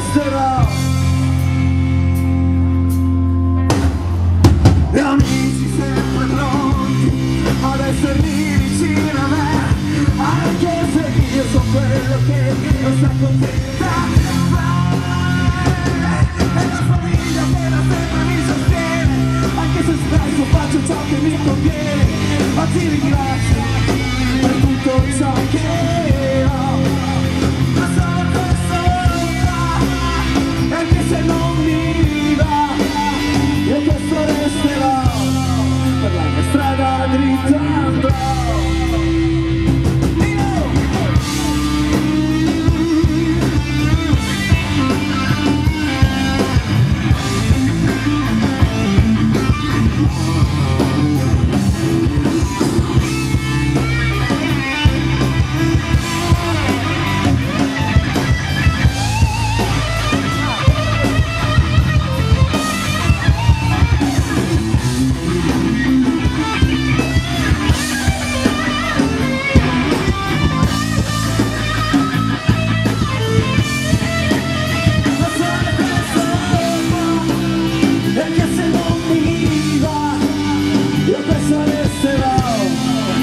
resterò. E amici sempre pronti ad essermi vicino a me, anche se io sono quello che non sta contenta. E la famiglia che da sempre mi sostiene, anche se spesso faccio ciò che mi conviene. Ma ti ringrazio per tutto ciò che ho, ma solo questo va, e anche se non mi va, io questo resterò, per la mia strada dritta andrò.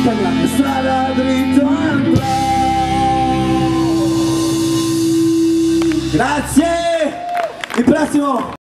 Per la mia strada dritto andrò. Grazie! Il prossimo